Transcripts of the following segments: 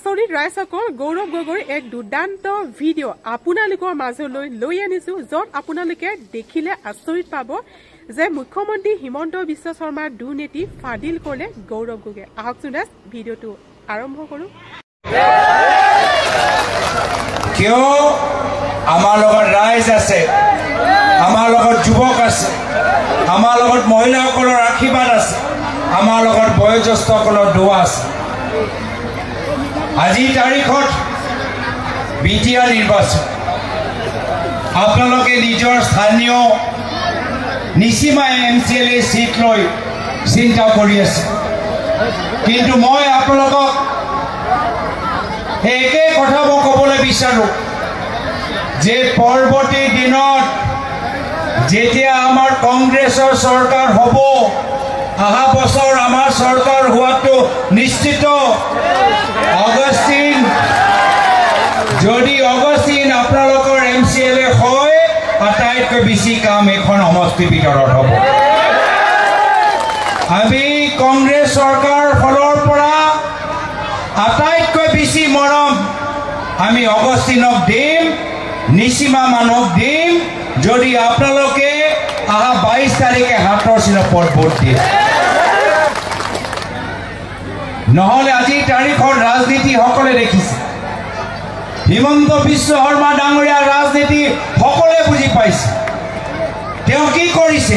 আচৰিত ৰাইজসকল গৌৰৱ গগৈৰ এক দুৰ্দান্ত ভিডিঅ' আপোনালোকৰ মাজলৈ লৈ আনিছো য'ত আপোনালোকে দেখিলে আচৰিত পাব যে মুখ্যমন্ত্ৰী হিমন্ত বিশ্ব শৰ্মাৰ দুৰ্নীতি ফাদিল কৰিলে গৌৰৱ গগৈ আহকচোন ভিডিঅ'টো আৰম্ভ কৰো কিয় আমাৰ লগত ৰাইজ আছে আমাৰ লগত যুৱক আছে আমাৰ লগত মহিলাসকলৰ আশীৰ্বাদ আছে আমাৰ লগত বয়োজ্যেষ্ঠসকলৰ দোৱা আছে আজি তাৰিখত বিটিয়া নিৰ্বাচন আপোনালোকে নিজৰ স্থানীয় নিচিমা MCLA সিট লৈ চিন্তা কৰি আছে কিন্তু মই আপোনালোকক একে কথা মই ক'বলৈ বিচাৰো যে পৰৱৰ্তী দিনত যেতিয়া আমাৰ কংগ্ৰেছৰ চৰকাৰ হ'ব আহা বছৰ আমাৰ চৰকাৰ হোৱাটো নিশ্চিত অগষ্টিন যদি অগষ্টিন আপোনালোকৰ MCLA হয় আটাইতকৈ বেছি কাম এখন সমষ্টিৰ ভিতৰত হ'ব আমি কংগ্ৰেছ চৰকাৰ ফলৰ পৰা আটাইতকৈ বেছি মৰম আমি অগষ্টিনক দিম নিচিমা মানুহক দিম যদি আপোনালোকে আহা 22 তাৰিখে হাতৰ চিনৰ ভোট দিয়ে নহলে আজি তাৰিখৰ ৰাজনীতি সকলে দেখিছে হিমন্ত বিশ্ব শৰ্মা ডাঙৰীয়াৰ ৰাজনীতি সকলে বুজি পাইছে তেওঁ কি কৰিছে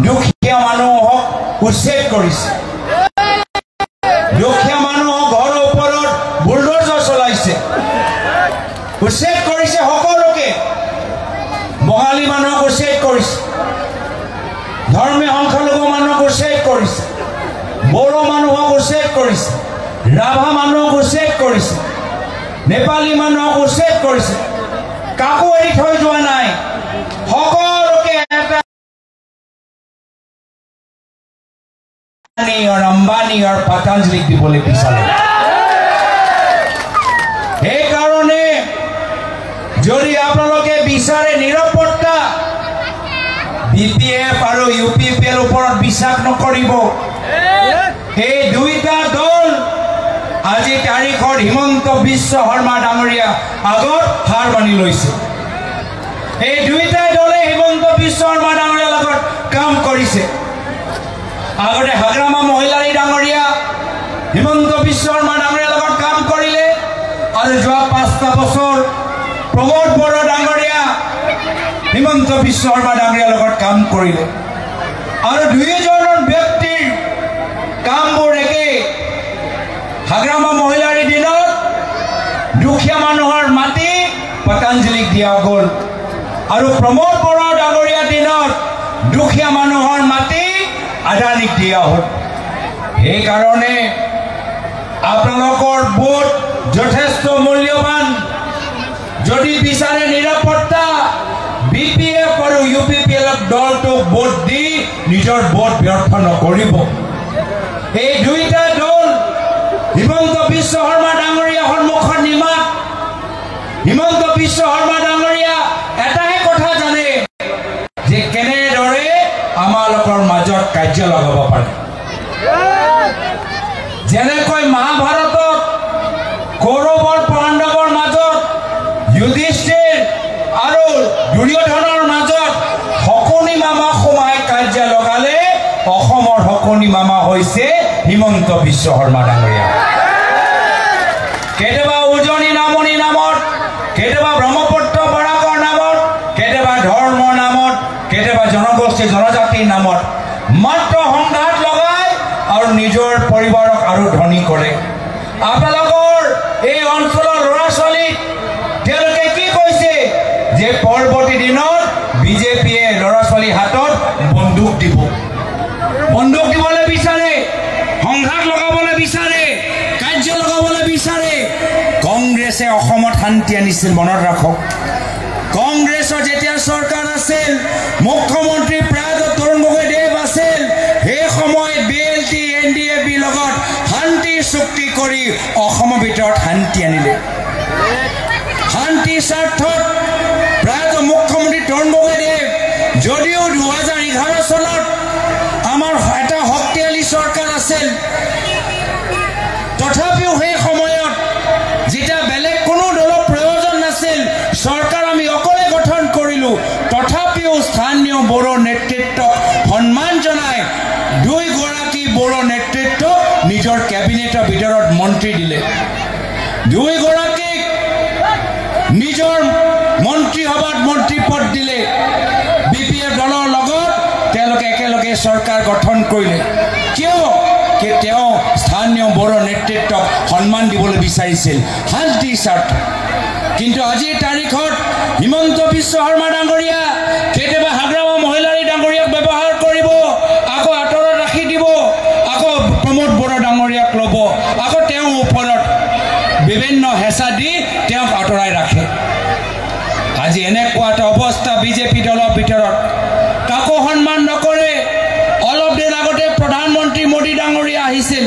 দুখীয়া মানুহক উচ্ছেদ কৰিছে দুখীয়া মানুহক ঘৰৰ ওপৰত বুলডোজাৰ চলাইছে উচ্ছেদ কৰিছে সকলোকে বঙালী মানুহক উচ্ছেদ কৰিছে ধৰ্মীয় সংখ্যালঘু মানুহক উচ্ছেদ কৰিছে বড়ো মানুহক উচ্ছেদ কৰিছে ৰাভা মানুহক উচ্ছেদ কৰিছে নেপালী মানুহক উচ্ছেদ কৰিছে কাকো এৰি থৈ যোৱা নাই সকলোকে এটা আম্বানী আৰু পতঞ্জলিক দিবলৈ বিচাৰে সেইকাৰণে যদি আপোনালোকে বিচাৰে নিৰাপত্তা BPF আৰু UPPৰ ওপৰত বিশ্বাস নকৰিব এই দুইটা দল আজি তাৰিখত হিমন্ত বিশ্ব শৰ্মা ডাঙৰীয়া আগত হাৰ মানি লৈছে এই দুইটা দলে হিমন্ত বিশ্ব শৰ্মা ডাঙৰীয়াৰ লগত কাম কৰিছে আগতে হাগ্ৰামা মহিলাৰী ডাঙৰীয়া হিমন্ত বিশ্ব শৰ্মা ডাঙৰীয়াৰ লগত কাম কৰিলে আৰু যোৱা 5টা বছৰ প্ৰমোদ বড়ো ডাঙৰীয়া হিমন্ত বিশ্ব শৰ্মা ডাঙৰীয়াৰ লগত কাম কৰিলে আৰু দুইজনৰ ব্যক্তিৰ কামবোৰ একে হাগ্ৰামা মহিলাৰ দিনত দুখীয়া মানুহৰ মাটি পতঞ্জলিক দিয়া গ'ল আৰু প্ৰমোদ বড়ো ডাঙৰীয়াৰ দিনত দুখীয়া মানুহৰ মাটি আদানীক দিয়া হ'ল সেইকাৰণে আপোনালোকৰ ভোট যথেষ্ট মূল্যৱান যদি বিচাৰে নিৰাপত্তা BPF আৰু UPPL দলটোক ভোট দি নিজৰ ভোট ব্যৰ্থ নকৰিব এই দুইটা দল হিমন্ত বিশ্ব শৰ্মা ডাঙৰীয়া সন্মুখত নিমাত হিমন্ত বিশ্ব শৰ্মা ডাঙৰীয়া এটাই কথা জানে যে কেনেদৰে আমালোকৰ মাজত কাৰ্য লগাব পাৰে যেনেকৈ মহাভাৰতত কৌৰৱৰ পাণ্ডৱৰ মাজত যুধিষ্ঠিৰ আৰু দুৰ্যোধনৰ মাজত শকুনি মামা সোমাই কাৰ্য লগালে অসমৰ শকুনি মামা হৈছে হিমন্ত বিশ্ব শৰ্মা ডাঙৰীয়া কেতিয়াবা উজনি নামনি নামত কেতিয়াবা ব্ৰহ্মপুত্ৰ বৰাকৰ নামত কেতিয়াবা ধৰ্মৰ নামত কেতিয়াবা জনগোষ্ঠী জনজাতিৰ নামত মাত্ৰ সংঘাত লগাই আৰু নিজৰ পৰিবাৰক আৰু ধনী কৰে আপোনালোকৰ এই অঞ্চলৰ ল'ৰা ছোৱালীক তেওঁলোকে কি কৈছে যে পৰৱৰ্তী দিনত বিজেপিয়ে ল'ৰা ছোৱালীৰ হাতত বন্দুক দিবলৈ বিচাৰে সংঘাত লগাবলৈ বিচাৰে কাৰ্য লগাবলৈ বিচাৰে কংগ্ৰেছে অসমত শান্তি আনিছিল মনত ৰাখক কংগ্ৰেছৰ যেতিয়া চৰকাৰ আছিল মুখ্যমন্ত্ৰী প্ৰয়াত তৰুণ গগৈদেৱ আছিল সেই সময়ত BLT NDAB লগত শান্তি চুক্তি কৰি অসমৰ ভিতৰত শান্তি আনিলে শান্তি স্বাৰ্থত প্ৰয়াত মুখ্যমন্ত্ৰী তৰুণ গগৈদেৱ যদিও 2011 চনত আমাৰ এটা শক্তিশালী চৰকাৰ আছিল তথাপিও সেই সময়ত মন্ত্ৰী দিলে দুইগৰাকীক নিজৰ মন্ত্ৰী সভাত মন্ত্ৰী পদ দিলে বিপিএফ দলৰ লগত তেওঁলোকে একেলগে চৰকাৰ গঠন কৰিলে কিয় কি তেওঁ স্থানীয় বড়ো নেতৃত্বক সন্মান দিবলৈ বিচাৰিছিল শান্তি স্বাৰ্থ কিন্তু আজিৰ তাৰিখত হিমন্ত বিশ্ব শৰ্মা ডাঙৰীয়া কেতিয়াবা হাগ্ৰামা মহিলাৰী ডাঙৰীয়াক ব্যৱহাৰ কৰিব আকৌ আঁতৰত ৰাখি দিব আকৌ প্ৰমোদ বড়ো ডাঙৰীয়াক ল'ব আকৌ তেওঁ ওপৰত বিভিন্ন হেঁচা দি তেওঁক আঁতৰাই ৰাখে আজি এনেকুৱা এটা অৱস্থা বিজেপি দলৰ ভিতৰত কাকো সন্মান নকৰে অলপ দিন আগতে প্ৰধানমন্ত্ৰী মোদী ডাঙৰীয়া আহিছিল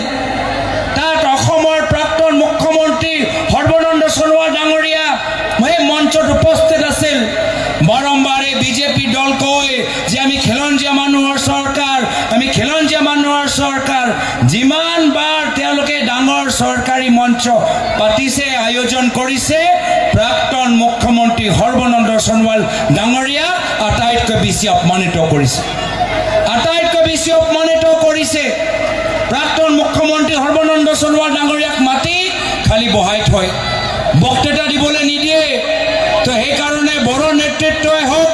তাত অসমৰ প্ৰাক্তন মুখ্যমন্ত্ৰী সৰ্বানন্দ সোণোৱাল ডাঙৰীয়া এই মঞ্চত উপস্থিত আছিল বাৰম্বাৰে বিজেপি দল কয় যে আমি খিলঞ্জীয়া মানুহৰ চৰকাৰ যিমান বাৰ তেওঁলোকে ডাঙৰ চৰকাৰী মঞ্চ পাতিছে আয়োজন কৰিছে প্ৰাক্তন মুখ্যমন্ত্ৰী সৰ্বানন্দ সোণোৱাল ডাঙৰীয়া আটাইতকৈ বেছি অপমানিত কৰিছে প্ৰাক্তন মুখ্যমন্ত্ৰী সৰ্বানন্দ সোণোৱাল ডাঙৰীয়াক মাতি খালি বহাই থয় বক্তৃতা দিবলৈ নিদিয়ে তো সেইকাৰণে বড়ো নেতৃত্বই হওক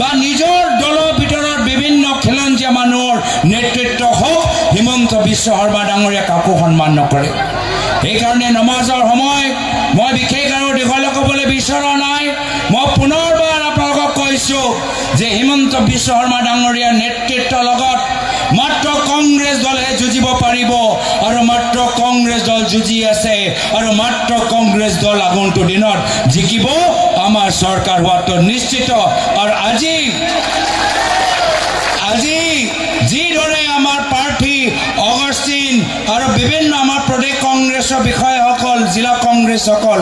বা নিজৰ দলৰ ভিতৰত বিভিন্ন খিলঞ্জীয়া মানুহৰ নেতৃত্ব হওক হিমন্ত বিশ্ব শৰ্মা ডাঙৰীয়া কাকো সন্মান নকৰে সেইকাৰণে নমাজৰ সময় মই বিশেষ আৰু দীঘল ক'বলৈ বিচৰা নাই মই পুনৰবাৰ আপোনালোকক কৈছোঁ যে হিমন্ত বিশ্ব শৰ্মা ডাঙৰীয়াৰ নেতৃত্বৰ লগত মাত্ৰ কংগ্ৰেছ দলহে যুঁজিব পাৰিব আৰু মাত্ৰ কংগ্ৰেছ দল যুঁজি আছে আৰু মাত্ৰ কংগ্ৰেছ দল আগন্তুক দিনত জিকিব আমাৰ চৰকাৰ হোৱাটো নিশ্চিত আৰু আজি যিদৰে আমাৰ প্ৰাৰ্থী অগষ্টিন আৰু বিভিন্ন আমাৰ প্ৰদেশ কংগ্ৰেছৰ বিষয়াসকল জিলা কংগ্ৰেছসকল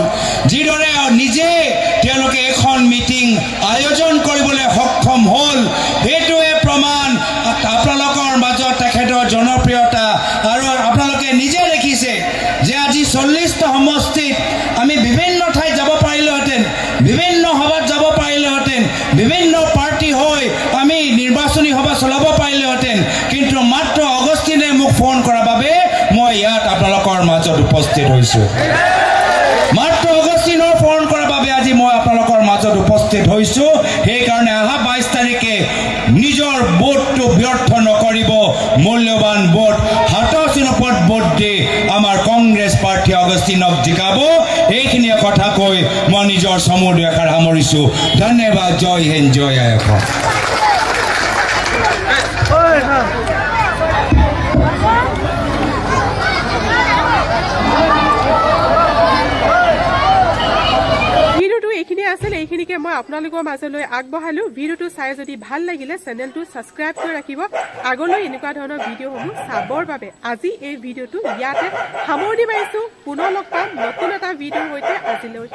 যিদৰে নিজে তেওঁলোকে এখন মিটিং আয়োজন কৰিবলৈ সক্ষম হ'ল সেইটোৱে প্ৰমাণ আপোনালোকৰ মাজত তেখেতৰ জনপ্ৰিয়তা আৰু আপোনালোকে নিজে দেখিছে যে আজি 40টা সমষ্টিত আমি বিভিন্ন ঠাইত যাব পাৰিলোহেঁতেন বিভিন্ন সভাত যাব পাৰিলোহেঁতেন বিভিন্ন পাৰ্টি হৈ আমি নিৰ্বাচনী সভা চলাব পাৰিলোহেঁতেন কিন্তু মাত্ৰ অগষ্টিনে মোক ফোন কৰাৰ বাবে মই ইয়াত আপোনালোকৰ মাজত উপস্থিত হৈছোঁ মাত্ৰ অগষ্টিনৰ ফোন কৰাৰ বাবে আজি মই আপোনালোকৰ মাজত উপস্থিত হৈছোঁ সেইকাৰণে অহা 22 তাৰিখে নিজৰ ভোটটো ব্যৰ্থ নকৰিব মূল্যৱান ভোট হাতৰ চিনপত ভোট দি আমাৰ কংগ্ৰেছ প্ৰাৰ্থী অগষ্টিনক জিকাব এইখিনিয়ে কথা কৈ মই নিজৰ চমু দুআষাৰ সামৰিছোঁ ধন্যবাদ জয় হিন্দ জয় আই অসম এইখিনিকে মই আপোনালোকৰ মাজলৈ আগবঢ়ালো ভিডিঅ'টো চাই যদি ভাল লাগিলে চেনেলটো সাবস্ক্ৰাইব কৰি ৰাখিব আগলৈ এনেকুৱা ধৰণৰ ভিডিঅ'সমূহ চাবৰ বাবে আজি এই ভিডিঅ'টো ইয়াতে সামৰণি মাৰিছো পুনৰ লগ পাম নতুন এটা ভিডিঅ'ৰ সৈতে আজিলৈ